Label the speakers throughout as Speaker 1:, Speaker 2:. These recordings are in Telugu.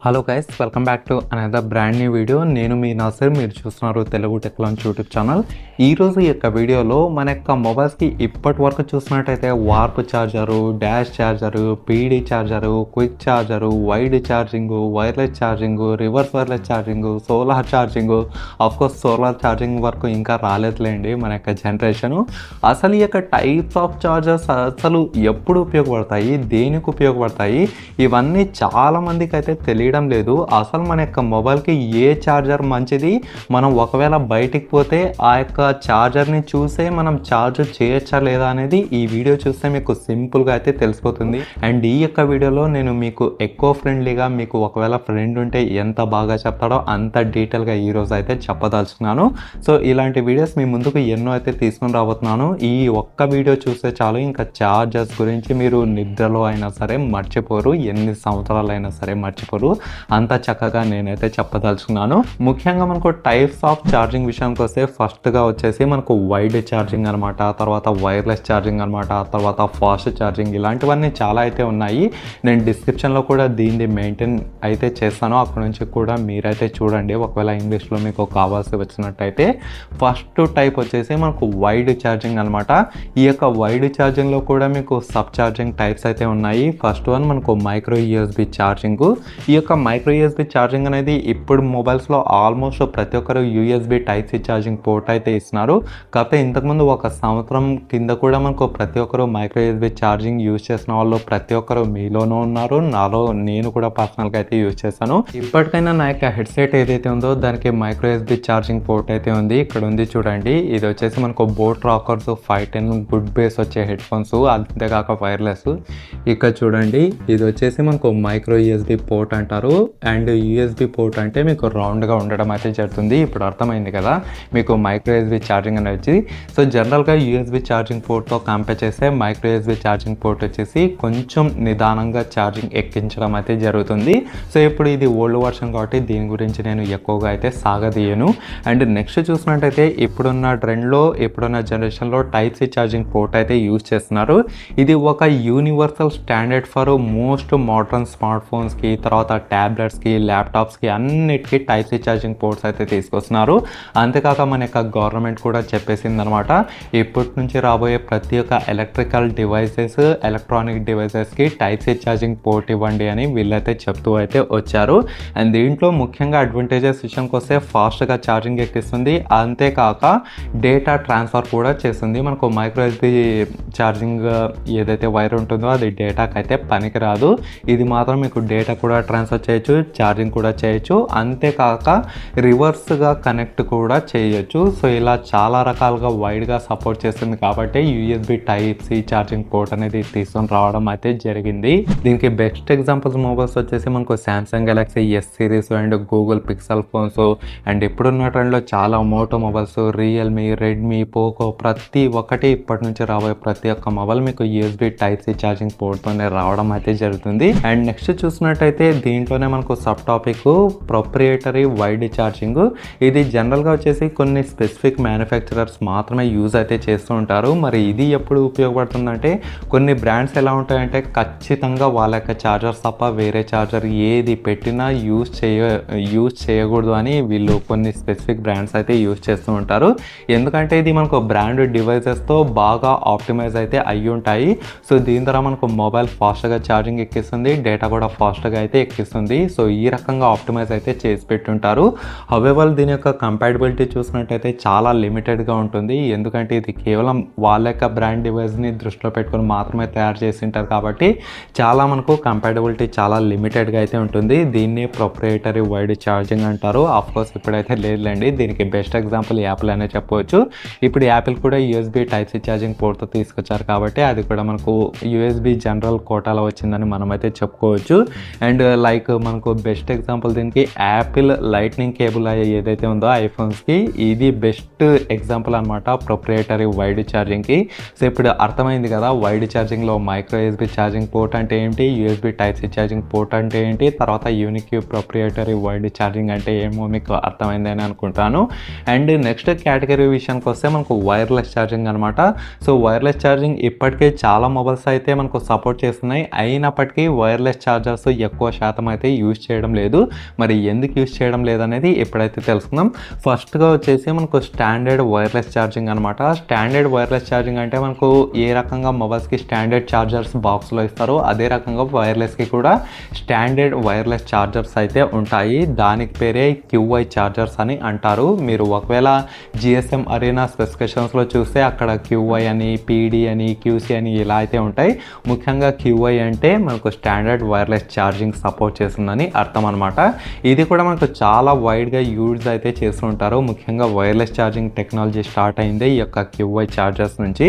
Speaker 1: Hello guys, welcome back to another brand new video. నేను మీ నాసర్, మీరు చూస్తున్నారు Telugu tech launch YouTube channel. ఈరోజు ఈ యొక్క వీడియోలో మన యొక్క మొబైల్స్కి ఇప్పటి వరకు చూసినట్టయితే warp charger, dash charger, PD charger, quick charger, wide charging, wireless charging, reverse wireless charging, solar charging. Of course solar charging వరకు ఇంకా రాలేదులేండి మన యొక్క జనరేషను. అసలు ఈ యొక్క టైప్స్ ఆఫ్ ఛార్జర్స్ అసలు ఎప్పుడు ఉపయోగపడతాయి, దేనికి ఉపయోగపడతాయి, ఇవన్నీ చాలామందికి అయితే తెలియడం లేదు. అసలు మన యొక్క మొబైల్కి ఏ ఛార్జర్ మంచిది, మనం ఒకవేళ బయటికి పోతే ఆ యొక్క ఛార్జర్ని చూసే మనం ఛార్జ్ చేయొచ్చా లేదా అనేది ఈ వీడియో చూస్తే మీకు సింపుల్గా అయితే తెలిసిపోతుంది. అండ్ ఈ యొక్క వీడియోలో నేను మీకు ఎక్కువ ఫ్రెండ్లీగా, మీకు ఒకవేళ ఫ్రెండ్ ఉంటే ఎంత బాగా చెప్తాడో అంత డీటెయిల్గా ఈరోజు అయితే చెప్పదలుచుకున్నాను. సో ఇలాంటి వీడియోస్ మీ ముందుకు ఎన్నో అయితే తీసుకుని రాబోతున్నాను. ఈ ఒక్క వీడియో చూస్తే చాలు, ఇంకా ఛార్జర్స్ గురించి మీరు నిద్రలో అయినా సరే మర్చిపోరు, ఎన్ని సంవత్సరాలు అయినా సరే మర్చిపోరు. అంత చక్కగా నేనైతే చెప్పదలుచుకున్నాను. ముఖ్యంగా మనకు టైప్స్ ఆఫ్ ఛార్జింగ్ విషయానికి వస్తే ఫస్ట్గా వచ్చేసి మనకు వైడ్ ఛార్జింగ్ అనమాట, తర్వాత వైర్లెస్ ఛార్జింగ్ అనమాట, తర్వాత ఫాస్ట్ ఛార్జింగ్, ఇలాంటివన్నీ చాలా అయితే ఉన్నాయి. నేను డిస్క్రిప్షన్లో కూడా దీన్ని మెయింటైన్ అయితే చేస్తాను, అక్కడ నుంచి కూడా మీరైతే చూడండి ఒకవేళ ఇంగ్లీష్లో మీకు కావాల్సి వచ్చినట్టయితే. ఫస్ట్ టైప్ వచ్చేసి మనకు వైడ్ ఛార్జింగ్ అనమాట. ఈ యొక్క వైడ్ ఛార్జింగ్లో కూడా మీకు సబ్ ఛార్జింగ్ టైప్స్ అయితే ఉన్నాయి. ఫస్ట్ వన్ మనకు మైక్రో యూఎస్బి ఛార్జింగ్. ఈ యొక్క మైక్రో యూఎస్బి ఛార్జింగ్ అనేది ఇప్పుడు మొబైల్స్లో ఆల్మోస్ట్ ప్రతి ఒక్కరు USB type C charging port అయితే ఇస్తున్నారు. కాకపోతే ఇంతకుముందు ఒక సంవత్సరం కింద కూడా మనకు ప్రతి ఒక్కరు మైక్రో యూఎస్బి ఛార్జింగ్ యూజ్ చేసిన వాళ్ళు ప్రతి ఒక్కరు మీలోనూ ఉన్నారు, నాలో నేను కూడా పర్సనల్గా అయితే యూజ్ చేశాను. ఇప్పటికైనా నా యొక్క హెడ్సెట్ ఏదైతే ఉందో దానికి మైక్రో యూఎస్బి ఛార్జింగ్ పోర్ట్ అయితే ఉంది. ఇక్కడ ఉంది చూడండి, ఇది వచ్చేసి మనకు బోట్ రాకర్స్ 510 గుడ్ బేస్ వచ్చే హెడ్ ఫోన్స్, అంతేకాక వైర్లెస్. ఇక్కడ చూడండి, ఇది వచ్చేసి మనకు మైక్రో యూఎస్బి పోర్ట్ అంటారు. అండ్ యూఎస్బి పోర్ట్ అంటే మీకు రౌండ్గా ఉండడం అయితే జరుగుతుంది. ఇప్పుడు అర్థమైంది కదా మీకు మైక్రో యూఎస్బి ఛార్జింగ్ అనేది వచ్చి. సో జనరల్గా యూఎస్బి ఛార్జింగ్ పోర్ట్తో కంపేర్ చేస్తే మైక్రో యూఎస్బి ఛార్జింగ్ పోర్ట్ వచ్చేసి కొంచెం నిదానంగా ఛార్జింగ్ ఎక్కించడం అయితే జరుగుతుంది. సో ఇప్పుడు ఇది ఓల్డ్ వర్షన్ కాబట్టి దీని గురించి నేను ఎక్కువగా అయితే సాగదీయను. అండ్ నెక్స్ట్ చూసినట్టయితే ఇప్పుడున్న ట్రెండ్లో, ఇప్పుడున్న జనరేషన్లో టైప్ సి ఛార్జింగ్ పోర్ట్ అయితే యూజ్ చేస్తున్నారు. ఇది ఒక universal standard for most modern smart ఫోన్స్కి, తర్వాత ట్యాబ్లెట్స్కి, ల్యాప్టాప్స్కి అన్నిటికీ టైప్ సి ఛార్జింగ్ పోర్ట్స్ అయితే తీసుకొస్తున్నారు. అంతేకాక మన యొక్క గవర్నమెంట్ కూడా చెప్పేసింది అనమాట, ఇప్పటి నుంచి రాబోయే ప్రతి ఒక్క ఎలక్ట్రికల్ డివైసెస్, ఎలక్ట్రానిక్ డివైసెస్కి టైప్ సి ఛార్జింగ్ పోర్ట్ ఇవ్వండి అని వీళ్ళైతే చెప్తూ అయితే వచ్చారు. అండ్ దీంట్లో ముఖ్యంగా అడ్వాంటేజెస్ విషయానికి వస్తే ఫాస్ట్గా ఛార్జింగ్ ఎక్కిస్తుంది, అంతేకాక డేటా ట్రాన్స్ఫర్ కూడా చేస్తుంది. మనకు మైక్రో యూఎస్బి ఛార్జింగ్ ఏదైతే వైర్ ఉంటుందో అది డేటాకి అయితే పనికిరాదు. ఇది మాత్రం మీకు డేటా కూడా ట్రాన్స్ఫర్ చేయొచ్చు, ఛార్జింగ్ కూడా చేయొచ్చు, అంతేకాక రివర్స్గా కనెక్ట్ కూడా చేయొచ్చు. సో ఇలా చాలా రకాలుగా వైడ్గా సపోర్ట్ చేస్తుంది కాబట్టి USB type C charging port అనేది తీసుకొని రావడం అయితే జరిగింది. దీనికి బెస్ట్ ఎగ్జాంపుల్స్ మొబైల్స్ వచ్చేసి మనకు Samsung Galaxy S series and Google Pixel phones. And ఇప్పుడున్న ట్రెండ్లో చాలా Moto mobiles, Realme, Redmi, Poco, ప్రతి ఒక్కటి ఇప్పటి నుంచి రాబోయే ప్రతి ఒక్క మొబైల్ మీకు యూఎస్బి టైప్ సి ఛార్జింగ్ పోర్ట్తోనే రావడం అయితే జరుగుతుంది. అండ్ నెక్స్ట్ చూసినట్టయితే దీంట్లోనే మనకు sub topic proprietary wired charging. ఇది జనరల్గా వచ్చేసి కొన్ని స్పెసిఫిక్ మ్యానుఫ్యాక్చరర్స్ మాత్రమే యూజ్ అయితే చేస్తూ ఉంటారు. మరి ఇది ఎప్పుడు ఉపయోగపడుతుందంటే కొన్ని బ్రాండ్స్ ఎలా ఉంటాయంటే ఖచ్చితంగా వాళ్ళ యొక్క ఛార్జర్స్ తప్ప వేరే ఛార్జర్ ఏది పెట్టినా యూజ్ చేయకూడదు అని వీళ్ళు కొన్ని స్పెసిఫిక్ బ్రాండ్స్ అయితే యూజ్ చేస్తూ ఉంటారు. ఎందుకంటే ఇది మనకు బ్రాండ్ డివైసెస్తో బాగా ఆప్టిమైజ్ అయితే అయ్యి ఉంటాయి. సో దీని ద్వారా మనకు మొబైల్ ఫాస్ట్గా ఛార్జింగ్ ఎక్కిస్తుంది, డేటా కూడా ఫాస్ట్గా అయితే ఎక్కిస్తుంది. సో ఈ రకంగా ఆప్టిమైజ్ అయితే చేసి పెట్టుంటారు. హౌవెవర్ దీని యొక్క కంపాటబిలిటీ చూసినట్టయితే చాలా లిమిటెడ్గా ఉంటుంది. ఎందుకంటే ఇది కేవలం వాళ్ళ యొక్క బ్రాండ్ డివైస్ని దృష్టిలో పెట్టుకొని మాత్రమే తయారు చేసి ఉంటారు కాబట్టి చాలా మనకు కంపాటబిలిటీ చాలా లిమిటెడ్గా అయితే ఉంటుంది. దీన్ని ప్రొప్రియేటరీ వైడ్ ఛార్జింగ్ అంటారు. ఆఫ్కోర్స్ ఇప్పుడైతే లేదులేండి, దీనికి బెస్ట్ ఎగ్జాంపుల్ యాపిల్ అనే చెప్పవచ్చు. ఇప్పుడు యాపిల్ కూడా యూఎస్బి టైప్ సి ఛార్జింగ్ పోర్ట్తో తీసుకొచ్చారు కాబట్టి అది కూడా మనకు యూఎస్బి జనరల్ కోటాలో వచ్చిందని మనమైతే చెప్పుకోవచ్చు. అండ్ లైక్ మనకు బెస్ట్ ఎగ్జాంపుల్ దీనికి యాపిల్ లైట్నింగ్ కేబుల్ ఏదైతే ఉందో ఐఫోన్స్కి, ఇది బెస్ట్ ఎగ్జాంపుల్ అనమాట ప్రొప్రియేటరీ వైడ్ ఛార్జింగ్కి. సో ఇప్పుడు అర్థమైంది కదా వైడ్ ఛార్జింగ్లో మైక్రో యూఎస్బి ఛార్జింగ్ పోర్ట్ అంటే ఏంటి, USB type C charging port అంటే ఏంటి, తర్వాత యూనిక్ ప్రొప్రియేటరీ వైడ్ ఛార్జింగ్ అంటే ఏమో మీకు అర్థమైందని అనుకుంటాను. అండ్ నెక్స్ట్ కేటగిరీ విషయానికి వస్తే మనకు వైర్లెస్ ఛార్జింగ్ అనమాట. సో వైర్లెస్ ఛార్జింగ్ ఇప్పటికే చాలా మొబైల్స్ అయితే మనకు సపోర్ట్ చేస్తున్నాయి. అయినప్పటికీ వైర్లెస్ ఛార్జర్స్ ఎక్కువ శాతం అయితే యూజ్ చేయడం లేదు. మరి ఎందుకు యూజ్ చేయడం లేదనేది ఇప్పుడైతే తెలుసుకుందాం. ఫస్ట్గా వచ్చేసి మనకు స్టాండర్డ్ వైర్లెస్ ఛార్జింగ్ అనమాట. స్టాండర్డ్ వైర్లెస్ ఛార్జింగ్ అంటే మనకు ఏ రకంగా మొబైల్స్కి స్టాండర్డ్ ఛార్జర్స్ బాక్స్లో ఇస్తారో అదే రకంగా వైర్లెస్కి కూడా స్టాండర్డ్ వైర్లెస్ ఛార్జర్స్ అయితే ఉంటాయి. దానికి పేరే QI ఛార్జర్స్ అని అంటారు. మీరు ఒకవేళ GSM అరీనా స్పెసిఫికేషన్స్లో చూస్తే అక్కడ QI అని, PD అని, QC అని ఇలా అయితే ఉంటాయి. ముఖ్యంగా QI అంటే మనకు స్టాండర్డ్ వైర్లెస్ ఛార్జింగ్ సపోర్ట్ చేస్తుందని అర్థం అనమాట. ఇది కూడా మనకు చాలా వైడ్గా యూజ్ అయితే చేస్తుంటారు. ముఖ్యంగా వైర్లెస్ ఛార్జింగ్ టెక్నాలజీ స్టార్ట్ అయింది ఈ యొక్క QI ఛార్జర్స్ నుంచి.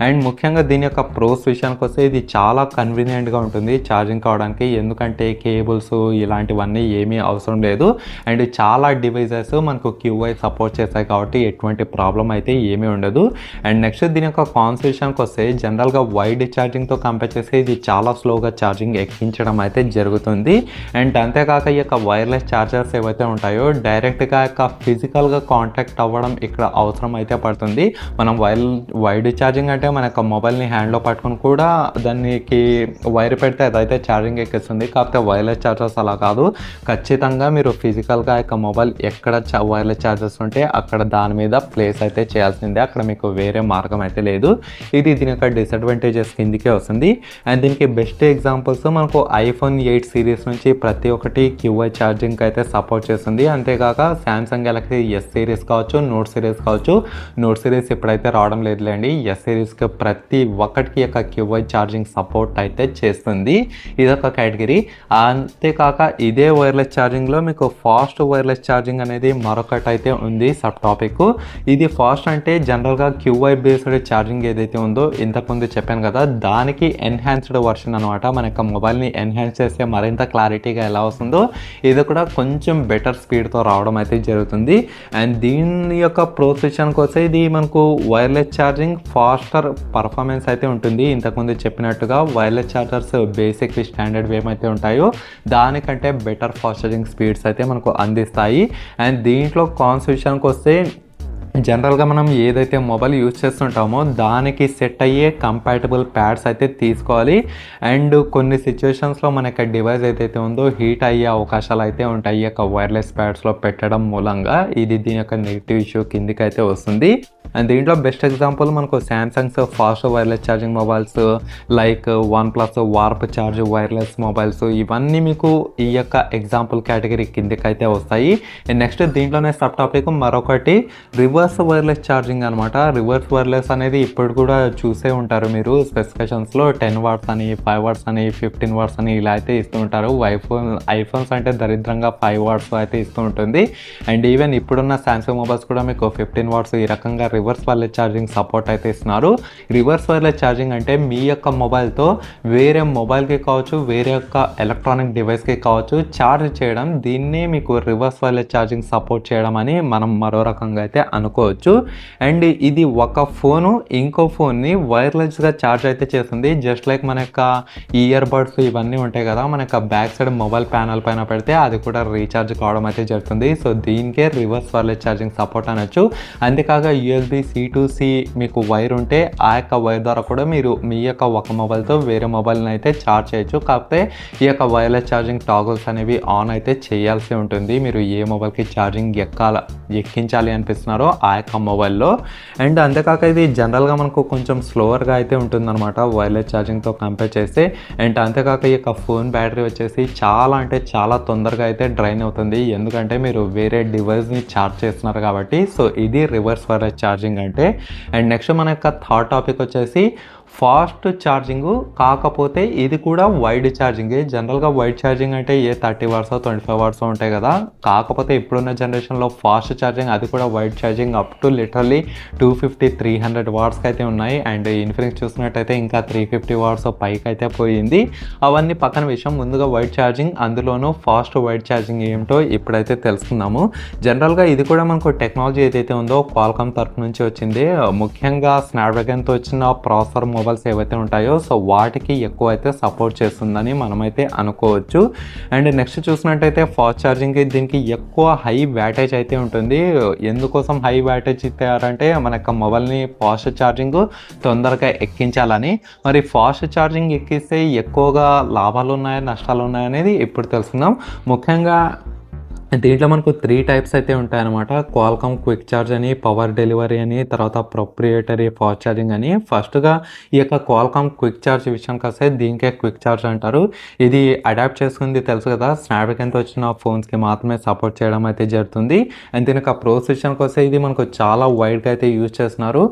Speaker 1: అండ్ ముఖ్యంగా దీని యొక్క ప్రోస్ విషయానికి వస్తే ఇది చాలా కన్వీనియంట్గా ఉంటుంది ఛార్జింగ్ కావడానికి. ఎందుకంటే కేబుల్స్ ఇలాంటివన్నీ ఏమీ అవసరం లేదు. అండ్ చాలా డివైజెస్ మనకు QI సపోర్ట్ చేస్తాయి కాబట్టి ఎటువంటి ప్రాబ్లం అయితే ఏమీ ఉండదు. అండ్ నెక్స్ట్ దీని యొక్క కాన్స్ విషయానికి వస్తే జనరల్గా వైడ్ ఛార్జింగ్తో కంపేర్ చేస్తే ఇది చాలా స్లోగా ఛార్జింగ్ ఎక్కించడం అయితే జరుగుతుంది. అండ్ అంతేకాక ఈ యొక్క వైర్లెస్ ఛార్జర్స్ ఏవైతే ఉంటాయో డైరెక్ట్గా యొక్క ఫిజికల్గా కాంటాక్ట్ అవ్వడం ఇక్కడ అవసరం అయితే పడుతుంది. మనం వైడ్ ఛార్జింగ్ అంటే మన యొక్క మొబైల్ని హ్యాండ్లో పట్టుకుని కూడా దానికి వైర్ పెడితే అదైతే ఛార్జింగ్ ఎక్కిస్తుంది. కాకపోతే వైర్లెస్ ఛార్జర్స్ అలా కాదు. ఖచ్చితంగా మీరు ఫిజికల్గా యొక్క మొబైల్ ఎక్కడ వైర్లెస్ ఛార్జర్స్ ఉంటే అక్కడ దాని మీద ప్లేస్ అయితే చేయాల్సిందే. అక్కడ మీకు వేరే మార్గం అయితే లేదు. ఇది దీని యొక్క డిసడ్వాంటేజెస్ కిందికే వస్తుంది. అండ్ దీనికి బెస్ట్ ఎగ్జాంపుల్స్ మనకు iPhone 8 సిరీస్ నుంచి ప్రతి ఒక్కటి QI ఛార్జింగ్ అయితే సపోర్ట్ చేస్తుంది. అంతేకాక Samsung Galaxy S సిరీస్ కావచ్చు, నోట్ సిరీస్ కావచ్చు. నోట్ సిరీస్ ఇప్పుడైతే రావడం లేదులేండి. S సిరీస్కి ప్రతి ఒక్కటికి యొక్క QI ఛార్జింగ్ సపోర్ట్ అయితే చేస్తుంది. ఇదొక కేటగిరీ. అంతేకాక ఇదే వైర్లెస్ ఛార్జింగ్లో మీకు ఫాస్ట్ వైర్లెస్ ఛార్జింగ్ అనేది మరొకటి అయితే ఉంది సబ్ టాపిక్. ఇది ఫాస్ట్ అంటే జనరల్గా QI బేస్డ్ ఛార్జింగ్ ఏదైతే ఉందో ఇంతకుముందు చెప్పాను కదా, దానికి ఎన్హాన్స్డ్ వర్షన్ అనమాట. మన యొక్క మొబైల్ని ఎన్హాన్స్ చేస్తే మరింత క్లారిటీగా ఎలా వస్తుందో ఇది కూడా కొంచెం బెటర్ స్పీడ్తో రావడం అయితే జరుగుతుంది. అండ్ దీని యొక్క ప్రోస్ విషయానికి వస్తే ఇది మనకు వైర్లెస్ ఛార్జింగ్ ఫాస్టర్ పర్ఫార్మెన్స్ అయితే ఉంటుంది. ఇంతకుముందు చెప్పినట్టుగా వైర్లెస్ ఛార్జర్స్ బేసిక్లీ స్టాండర్డ్ ఏమైతే ఉంటాయో దానికంటే బెటర్ ఫాస్ట్ ఛార్జింగ్ స్పీడ్స్ అయితే మనకు అందిస్తాయి. అండ్ దీంట్లో కాన్స్ విషయానికి వస్తే జనరల్గా మనం ఏదైతే మొబైల్ యూజ్ చేస్తుంటామో దానికి సెట్ అయ్యే కంపాటబుల్ ప్యాడ్స్ అయితే తీసుకోవాలి. అండ్ కొన్ని సిచ్యువేషన్స్లో మన యొక్క డివైస్ ఏదైతే ఉందో హీట్ అయ్యే అవకాశాలు అయితే ఉంటాయి ఈ యొక్క వైర్లెస్ ప్యాడ్స్లో పెట్టడం మూలంగా. ఇది దీని యొక్క నెగిటివ్ ఇష్యూ కిందికి అయితే వస్తుంది. అండ్ దీంట్లో బెస్ట్ ఎగ్జాంపుల్ మనకు Samsung's fast wireless charging mobiles like OnePlus warp charge wireless mobiles ఇవన్నీ మీకు ఈ యొక్క ఎగ్జాంపుల్ కేటగిరీ కిందికి అయితే వస్తాయి. అండ్ నెక్స్ట్ దీంట్లోనే సబ్ టాపిక్ మరొకటి రివర్స్ వైర్లెస్ ఛార్జింగ్ అనమాట. రివర్స్ వైర్లెస్ అనేది ఇప్పుడు కూడా చూసే ఉంటారు మీరు స్పెసిఫికేషన్స్లో 10 వాట్స్ అని, 5 వాట్స్ అని, 15 వాట్స్ అని ఇలా అయితే ఇస్తూ ఉంటారు. ఐఫోన్స్ అంటే దరిద్రంగా 5 వాట్స్ అయితే ఇస్తూ ఉంటుంది. అండ్ ఈవెన్ ఇప్పుడున్న శాంసంగ్ మొబైల్స్ కూడా మీకు 15 వాట్స్ ఈ రకంగా రివర్స్ వైర్లెస్ ఛార్జింగ్ సపోర్ట్ అయితే ఇస్తున్నారు. రివర్స్ వైర్లెస్ ఛార్జింగ్ అంటే మీ యొక్క మొబైల్తో వేరే మొబైల్కి కావచ్చు, వేరే యొక్క ఎలక్ట్రానిక్ డివైస్కి కావచ్చు ఛార్జ్ చేయడం, దీన్నే మీకు రివర్స్ వైర్లెస్ ఛార్జింగ్ సపోర్ట్ చేయడం అని మనం మరో రకంగా అయితే అనుకోవచ్చు. అండ్ ఇది ఒక ఫోను ఇంకో ఫోన్ని వైర్లెస్గా ఛార్జ్ అయితే చేస్తుంది. జస్ట్ లైక్ మన యొక్క ఇయర్ బడ్స్ ఇవన్నీ ఉంటాయి కదా, మన యొక్క బ్యాక్ సైడ్ మొబైల్ ప్యానల్ పైన పెడితే అది కూడా రీఛార్జ్ కావడం అయితే జరుగుతుంది. సో దీనికే రివర్స్ వైర్లెస్ ఛార్జింగ్ సపోర్ట్ అనొచ్చు. అంతేకాక USB C to C మీకు వైర్ ఉంటే ఆ యొక్క వైర్ ద్వారా కూడా మీరు మీ యొక్క ఒక మొబైల్తో వేరే మొబైల్ని అయితే ఛార్జ్ చేయొచ్చు. కాకపోతే ఈ యొక్క వైర్లెస్ ఛార్జింగ్ టాగుల్స్ అనేవి ఆన్ అయితే చేయాల్సి ఉంటుంది మీరు ఏ మొబైల్కి ఛార్జింగ్ ఎక్కించాలి అనిపిస్తున్నారో ఆ యొక్క మొబైల్లో. అండ్ అంతేకాక ఇది జనరల్గా మనకు కొంచెం స్లోవర్గా అయితే ఉంటుందన్నమాట వైర్లెస్ ఛార్జింగ్తో కంపేర్ చేస్తే. అండ్ అంతేకాక ఈ యొక్క ఫోన్ బ్యాటరీ వచ్చేసి చాలా అంటే చాలా తొందరగా అయితే డ్రైన్ అవుతుంది. ఎందుకంటే మీరు వేరే డివైస్ని ఛార్జ్ చేస్తున్నారు కాబట్టి. సో ఇది రివర్స్ వైర్లెస్ ఛార్జింగ్ అంటే. అండ్ నెక్స్ట్ మన యొక్క థర్డ్ టాపిక్ వచ్చేసి ఫాస్ట్ ఛార్జింగ్. కాకపోతే ఇది కూడా వైడ్ ఛార్జింగే. జనరల్గా వైడ్ ఛార్జింగ్ అంటే 30 వాట్స్ 25 వాట్స్ ఉంటాయి కదా. కాకపోతే ఇప్పుడున్న జనరేషన్లో ఫాస్ట్ ఛార్జింగ్ అది కూడా wide charging up to literally 250-300 వాట్స్కి అయితే ఉన్నాయి. అండ్ ఇన్ఫినిక్స్ చూసినట్టయితే ఇంకా 350 వాట్స్ పైకి అయితే పోయింది. అవన్నీ పక్కన విషయం. ముందుగా వైడ్ ఛార్జింగ్, అందులోనూ ఫాస్ట్ వైడ్ ఛార్జింగ్ ఏమిటో ఇప్పుడైతే తెలుసుకుందాము. జనరల్గా ఇది కూడా మనకు టెక్నాలజీ ఏదైతే ఉందో క్వాల్కామ్ తరఫు నుంచి వచ్చింది. ముఖ్యంగా స్నాప్డ్రాగన్తో వచ్చిన ప్రాసెసర్ మొబైల్స్ ఏవైతే ఉంటాయో సో వాటికి ఎక్కువ అయితే సపోర్ట్ చేస్తుందని మనమైతే అనుకోవచ్చు. అండ్ నెక్స్ట్ చూసినట్టయితే ఫాస్ట్ ఛార్జింగ్కి దీనికి ఎక్కువ హై వ్యాటేజ్ అయితే ఉంటుంది. ఎందుకోసం హై వ్యాటేజ్ ఇచ్చారంటే మన యొక్క మొబైల్ని ఫాస్ట్ ఛార్జింగ్ తొందరగా ఎక్కించాలని. మరి ఫాస్ట్ ఛార్జింగ్ ఎక్కిస్తే ఎక్కువగా లాభాలు ఉన్నాయా నష్టాలు ఉన్నాయా అనేది ఇప్పుడు తెలుసుకుందాం. ముఖ్యంగా దీంట్లో మనకు 3 టైప్స్ అయితే ఉంటాయన్నమాట. క్వాల్కామ్ క్విక్ ఛార్జ్ అని, పవర్ డెలివరీ అని, తర్వాత ప్రొప్రియేటరీ ఫాస్ట్ ఛార్జింగ్ అని. ఫస్ట్గా ఈ యొక్క క్వాల్కామ్ క్విక్ ఛార్జ్ విషయానికి వస్తే దీనికే క్విక్ ఛార్జ్ అంటారు. ఇది అడాప్ట్ చేసుకుంది తెలుసు కదా, స్నాప్డ్రాగన్తో వచ్చిన ఫోన్స్కి మాత్రమే సపోర్ట్ చేయడం అయితే జరుగుతుంది. అండ్ దీని యొక్క ప్రోస్ విషయానికి వస్తే ఇది మనకు చాలా వైడ్గా అయితే యూజ్ చేస్తున్నారు.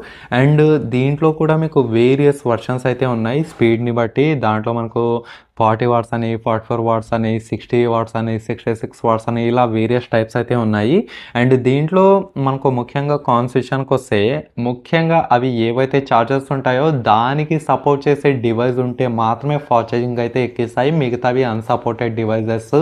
Speaker 1: అండ్ దీంట్లో కూడా మీకు వేరియస్ వర్షన్స్ అయితే ఉన్నాయి స్పీడ్ని బట్టి. దాంట్లో మనకు 40 వాట్స్ అని, 44 వాట్స్ అని, 60 వాట్స్ అని, 66 వాట్స్ అని ఇలా వేరియస్ టైప్స్ అయితే ఉన్నాయి. అండ్ దీంట్లో మనకు ముఖ్యంగా కాన్స్ విషయానికి వస్తే ముఖ్యంగా అవి ఏవైతే ఛార్జర్స్ ఉంటాయో దానికి సపోర్ట్ చేసే డివైస్ ఉంటే మాత్రమే ఫాస్ట్ ఛార్జింగ్ అయితే ఎక్కిస్తాయి. మిగతావి అన్సపోర్టెడ్ డివైజెస్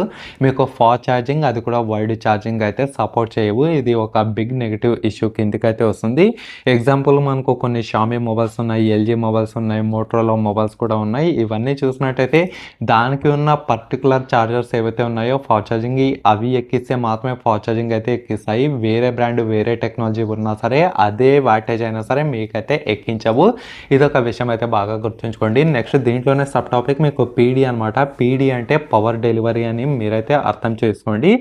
Speaker 1: మీకు ఫాస్ట్ ఛార్జింగ్ అది కూడా వైడ్ ఛార్జింగ్ అయితే సపోర్ట్ చేయవు. ఇది ఒక బిగ్ నెగిటివ్ ఇష్యూ కిందకి అయితే వస్తుంది. ఎగ్జాంపుల్ మనకు కొన్ని షామీ మొబైల్స్ ఉన్నాయి, ఎల్జీ మొబైల్స్ ఉన్నాయి, మోటరోలా మొబైల్స్ కూడా ఉన్నాయి. ఇవన్నీ చూసినట్టయితే దానికి ఉన్న పర్టికులర్ ఛార్జర్స్ ఏవైతే ఉన్నాయో ఫాస్ట్ ఛార్జింగ్ అవి ఎక్కిస్తే మాత్రమే ఫాస్ట్ ఛార్జింగ్ అయితే ఎక్కిస్తాయి. వేరే బ్రాండ్ వేరే టెక్నాలజీ ఉన్నా సరే అదే వాటేజ్ అయినా సరే మీకైతే ఎక్కించవు. ఇదొక విషయం అయితే బాగా గుర్తుంచుకోండి. నెక్స్ట్ దీంట్లోనే సబ్ టాపిక్ మీకు పీడీ అనమాట. పీడీ అంటే పవర్ డెలివరీ అని మీరైతే అర్థం చేసుకోండి.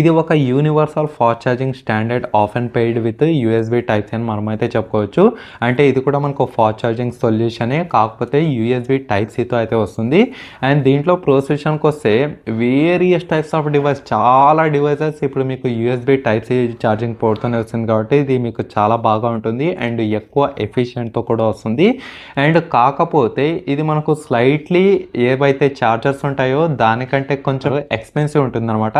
Speaker 1: ఇది ఒక universal fast charging standard of and paired with USB types అని మనమైతే చెప్పుకోవచ్చు. అంటే ఇది కూడా మనకు ఫాస్ట్ ఛార్జింగ్ సొల్యూషనే, కాకపోతే యూఎస్బీ టైప్ సితో అయితే వస్తుంది. అండ్ దీంట్లో ప్రోస్ విషయానికి వస్తే వేరియస్ టైప్స్ ఆఫ్ డివైస్, చాలా డివైసెస్ ఇప్పుడు మీకు యూఎస్బీ టైప్ సి ఛార్జింగ్ పోర్ట్తోనే వస్తుంది కాబట్టి ఇది మీకు చాలా బాగా ఉంటుంది అండ్ ఎక్కువ ఎఫిషియెంట్తో కూడా వస్తుంది. అండ్ కాకపోతే ఇది మనకు స్లైట్లీ ఏవైతే ఛార్జర్స్ ఉంటాయో దానికంటే కొంచెం ఎక్స్పెన్సివ్ ఉంటుంది అనమాట.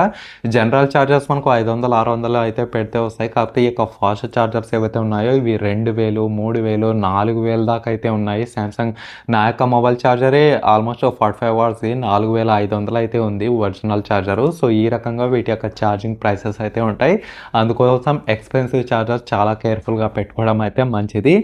Speaker 1: జనరల్ ఛార్జర్స్ మనకు 500, 600 అయితే పెడితే వస్తాయి. కాకపోతే ఈ యొక్క ఫాస్ట్ ఛార్జర్స్ ఏవైతే ఉన్నాయో ఇవి 2000, 3000, 4000 దాకా అయితే ఉన్నాయి. సామ్సంగ్ నా యొక్క మొబైల్ ఛార్జరే ఆల్మోస్ట్ 45 వాట్స్ 4500 అయితే ఉంది ఒరిజినల్ ఛార్జరు. సో ఈ రకంగా వీటి యొక్క ఛార్జింగ్ ప్రైసెస్ అయితే ఉంటాయి. అందుకోసం ఎక్స్పెన్సివ్ ఛార్జర్ చాలా కేర్ఫుల్గా పెట్టుకోవడం అయితే మంచిది.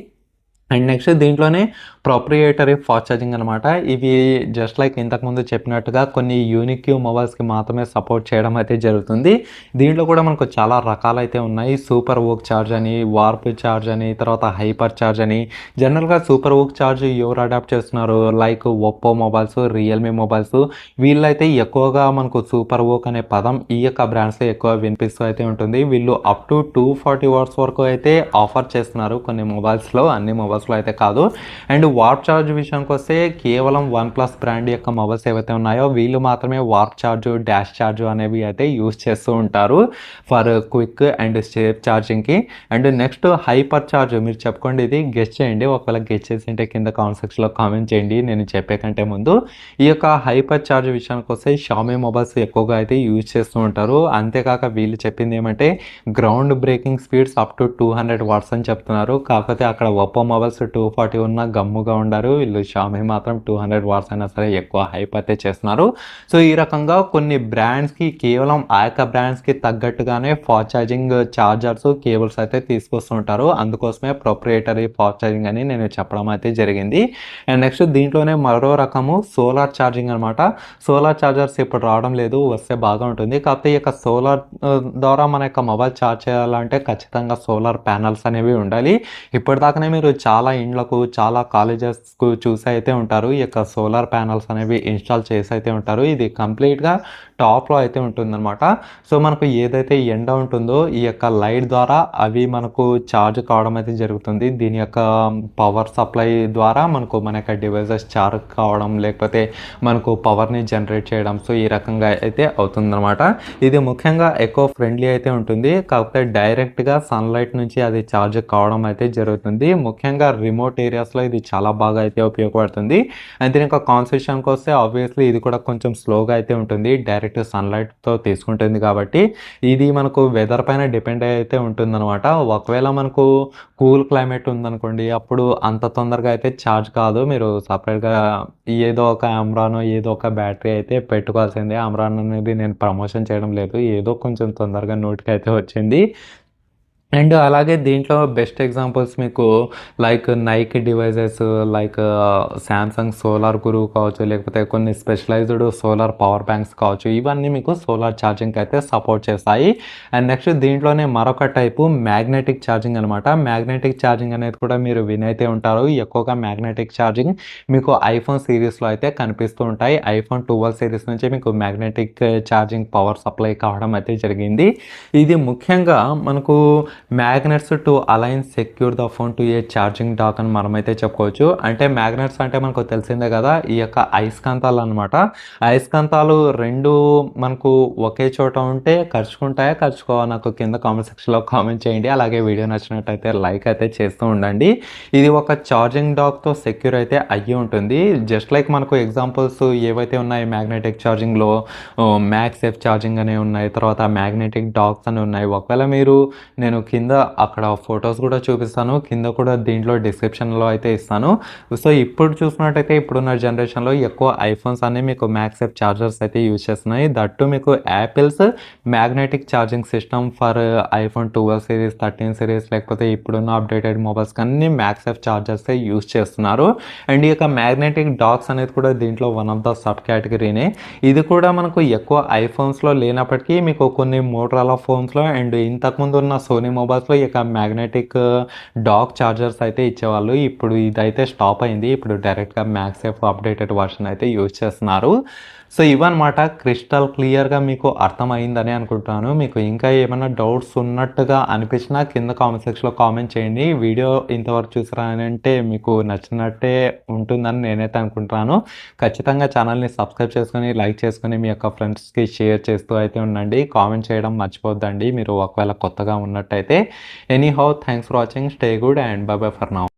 Speaker 1: అండ్ నెక్స్ట్ దీంట్లోనే ప్రొప్రియేటరీ ఫాస్ట్ ఛార్జింగ్ అనమాట. ఇవి జస్ట్ లైక్ ఇంతకుముందు చెప్పినట్టుగా కొన్ని యూనిక్ మొబైల్స్కి మాత్రమే సపోర్ట్ చేయడం అయితే జరుగుతుంది. దీంట్లో కూడా మనకు చాలా రకాలు అయితే ఉన్నాయి. సూపర్ వోక్ ఛార్జ్ అని, వార్ప్ ఛార్జ్ అని, తర్వాత హైపర్ ఛార్జ్ అని. జనరల్గా సూపర్ వోక్ ఛార్జ్ ఎవరు అడాప్ట్ చేస్తున్నారు, like Oppo mobiles, Realme mobiles, వీళ్ళైతే ఎక్కువగా మనకు సూపర్ వోక్ అనే పదం ఈ యొక్క బ్రాండ్స్లో ఎక్కువ వినిపిస్తూ అయితే ఉంటుంది. వీళ్ళు అప్ టు 240 వాట్స్ వరకు అయితే ఆఫర్ చేస్తున్నారు కొన్ని మొబైల్స్లో, అన్ని మొబైల్స్లో అయితే కాదు. అండ్ వార్ప్ ఛార్జ్ విషయానికి వస్తే కేవలం OnePlus బ్రాండ్ యొక్క మొబైల్స్ ఏవైతే ఉన్నాయో వీళ్ళు మాత్రమే వార్ప్ ఛార్జ్, డాష్ ఛార్జ్ అనేవి అయితే యూజ్ చేస్తూ ఉంటారు ఫర్ క్విక్ అండ్ సేఫ్ ఛార్జింగ్కి. అండ్ నెక్స్ట్ హైపర్ ఛార్జ్ మీరు చెప్పుకోండి, ఇది గెస్ చేయండి. ఒకవేళ గెస్ చేసింటే కింద కామెంట్ సెక్షన్లో కామెంట్ చేయండి నేను చెప్పే కంటే ముందు. ఈ యొక్క హైపర్ ఛార్జ్ విషయానికి వస్తే షామీ మొబైల్స్ ఎక్కువగా అయితే యూజ్ చేస్తూ ఉంటారు. అంతేకాక వీళ్ళు చెప్పింది ఏమంటే ground breaking speeds up to 200 watts అని చెప్తున్నారు. కాకపోతే అక్కడ ఒప్పో మొబైల్స్ 240 ఉన్న గమ్ముగా ఉండారు. వీళ్ళు షామీ మాత్రం 200 వాట్స్ అయినా సరే ఎక్కువ హైప్ అయితే చేస్తున్నారు. సో ఈ రకంగా కొన్ని బ్రాండ్స్కి కేవలం ఆ యొక్క బ్రాండ్స్కి తగ్గట్టుగానే ఫాస్ట్ ఛార్జింగ్ ఛార్జర్స్, కేబుల్స్ అయితే తీసుకొస్తుంటారు. అందుకోసమే ప్రొప్రియేటరీ ఫాస్ట్ ఛార్జింగ్ అని నేను చెప్పడం అయితే జరిగింది. అండ్ నెక్స్ట్ దీంట్లోనే మరో రకము సోలార్ ఛార్జింగ్ అనమాట. సోలార్ ఛార్జర్స్ ఇప్పుడు రావడం లేదు, వస్తే బాగా ఉంటుంది. కాకపోతే ఈ యొక్క సోలార్ ద్వారా మన యొక్క మొబైల్ ఛార్జ్ చేయాలంటే ఖచ్చితంగా సోలార్ ప్యానల్స్ అనేవి ఉండాలి. ఇప్పటిదాకానే మీరు చాలా ఇండ్లకు, చాలా కాలేజెస్కు చూసి అయితే ఉంటారు ఈ యొక్క సోలార్ ప్యానల్స్ అనేవి ఇన్స్టాల్ చేసి అయితే ఉంటారు. ఇది కంప్లీట్గా టాప్లో అయితే ఉంటుందన్నమాట. సో మనకు ఏదైతే ఎండ ఉంటుందో ఈ యొక్క లైట్ ద్వారా అవి మనకు ఛార్జ్ కావడం అయితే జరుగుతుంది. దీని యొక్క పవర్ సప్లై ద్వారా మనకు మన యొక్క డివైజెస్ ఛార్జ్ కావడం, లేకపోతే మనకు పవర్ని జనరేట్ చేయడం, సో ఈ రకంగా అయితే అవుతుందన్నమాట. ఇది ముఖ్యంగా ఎకో ఫ్రెండ్లీ అయితే ఉంటుంది. కాకపోతే డైరెక్ట్గా సన్లైట్ నుంచి అది ఛార్జ్ కావడం అయితే జరుగుతుంది. ముఖ్యంగా రిమోట్ ఏరియాస్లో ఇది చాలా బాగా అయితే ఉపయోగపడుతుంది. అండ్ దీని యొక్క కాన్సెషన్కి వస్తే ఆబ్వియస్లీ ఇది కూడా కొంచెం స్లోగా అయితే ఉంటుంది, డైరెక్ట్ సన్లైట్తో తీసుకుంటుంది కాబట్టి ఇది మనకు వెదర్ పైన డిపెండ్ అయితే ఉంటుందన్నమాట. ఒకవేళ మనకు కూల్ క్లైమేట్ ఉందనుకోండి అప్పుడు అంత తొందరగా అయితే ఛార్జ్ కాదు. మీరు సపరేట్గా ఏదో ఒక అమ్రానో ఏదో ఒక బ్యాటరీ అయితే పెట్టుకోవాల్సిందే. అమ్రాన్ అనేది నేను ప్రమోషన్ చేయడం లేదు, ఏదో కొంచెం తొందరగా నోటికి అయితే వచ్చింది. అండ్ అలాగే దీంట్లో బెస్ట్ ఎగ్జాంపుల్స్ మీకు like Nike devices like Samsung solar గురువు కావచ్చు, లేకపోతే కొన్ని స్పెషలైజ్డ్ సోలార్ పవర్ బ్యాంక్స్ కావచ్చు, ఇవన్నీ మీకు సోలార్ ఛార్జింగ్కి అయితే సపోర్ట్ చేస్తాయి. అండ్ నెక్స్ట్ దీంట్లోనే మరొక టైపు మ్యాగ్నెటిక్ ఛార్జింగ్ అనమాట. మ్యాగ్నెటిక్ ఛార్జింగ్ అనేది కూడా మీరు వినైతే ఉంటారు. ఎక్కువగా మ్యాగ్నెటిక్ ఛార్జింగ్ మీకు ఐఫోన్ సిరీస్లో అయితే కనిపిస్తూ ఉంటాయి. ఐఫోన్ 12 సిరీస్ నుంచి మీకు మ్యాగ్నెటిక్ ఛార్జింగ్ పవర్ సప్లై కావడం అయితే జరిగింది. ఇది ముఖ్యంగా మనకు magnets to align secure the phone to a charging dock అని మనమైతే చెప్పుకోవచ్చు. అంటే మ్యాగ్నెట్స్ అంటే మనకు తెలిసిందే కదా, ఈ యొక్క అయస్కాంతాలు అనమాట. అయస్కాంతాలు రెండు మనకు ఒకే చోట ఉంటే ఖర్చుకోవా నాకు కింద కామెంట్ సెక్షన్లో కామెంట్ చేయండి. అలాగే వీడియో నచ్చినట్టయితే లైక్ అయితే చేస్తూ ఉండండి. ఇది ఒక ఛార్జింగ్ డాక్తో సెక్యూర్ అయితే అయ్యి ఉంటుంది. జస్ట్ లైక్ మనకు ఎగ్జాంపుల్స్ ఏవైతే ఉన్నాయి మ్యాగ్నెటిక్ ఛార్జింగ్లో మ్యాగ్సేఫ్ ఛార్జింగ్ అనేవి ఉన్నాయి, తర్వాత మ్యాగ్నెటిక్ డాక్స్ అని ఉన్నాయి. ఒకవేళ నేను కింద అక్కడ ఫొటోస్ కూడా చూపిస్తాను, కింద కూడా దీంట్లో డిస్క్రిప్షన్లో అయితే ఇస్తాను. సో ఇప్పుడు చూసినట్టయితే ఇప్పుడున్న జనరేషన్లో ఎక్కువ ఐఫోన్స్ అన్ని మీకు మ్యాగ్సేఫ్ ఛార్జర్స్ అయితే యూజ్ చేస్తున్నాయి. దట్టు మీకు apples magnetic charging system for iPhone 12 series, 13 series, లేకపోతే ఇప్పుడున్న అప్డేటెడ్ మొబైల్స్ అన్ని మ్యాగ్సేఫ్ ఛార్జర్సే యూజ్ చేస్తున్నారు. అండ్ ఈ యొక్క మ్యాగ్నెటిక్ డాక్స్ అనేది కూడా దీంట్లో వన్ ఆఫ్ ద సబ్ కేటగిరీనే. ఇది కూడా మనకు ఎక్కువ ఐఫోన్స్లో లేనప్పటికీ మీకు కొన్ని మోటరోలా ఫోన్స్లో అండ్ ఇంతకుముందు ఉన్న సోనీ మొబైల్స్లో ఇక మ్యాగ్నెటిక్ డాక్ ఛార్జర్స్ అయితే ఇచ్చేవాళ్ళు. ఇప్పుడు ఇదైతే స్టాప్ అయింది. ఇప్పుడు డైరెక్ట్గా మ్యాగ్సేఫ్ అప్డేటెడ్ వర్షన్ అయితే యూజ్ చేస్తున్నారు. సో ఇవన్నమాట, క్రిస్టల్ క్లియర్గా మీకు అర్థమైందని అనుకుంటున్నాను. మీకు ఇంకా ఏమైనా డౌట్స్ ఉన్నట్టుగా అనిపించినా కింద కామెంట్ సెక్షన్లో కామెంట్ చేయండి. వీడియో ఇంతవరకు చూసారా అని అంటే మీకు నచ్చినట్టే ఉంటుందని నేనైతే అనుకుంటున్నాను. ఖచ్చితంగా ఛానల్ని సబ్స్క్రైబ్ చేసుకొని లైక్ చేసుకొని మీ యొక్క ఫ్రెండ్స్కి షేర్ చేస్తూ అయితే ఉండండి. కామెంట్ చేయడం మర్చిపోద్దండి మీరు ఒకవేళ కొత్తగా ఉన్నట్టయితే. Any how, thanks for watching, stay good and by by for now.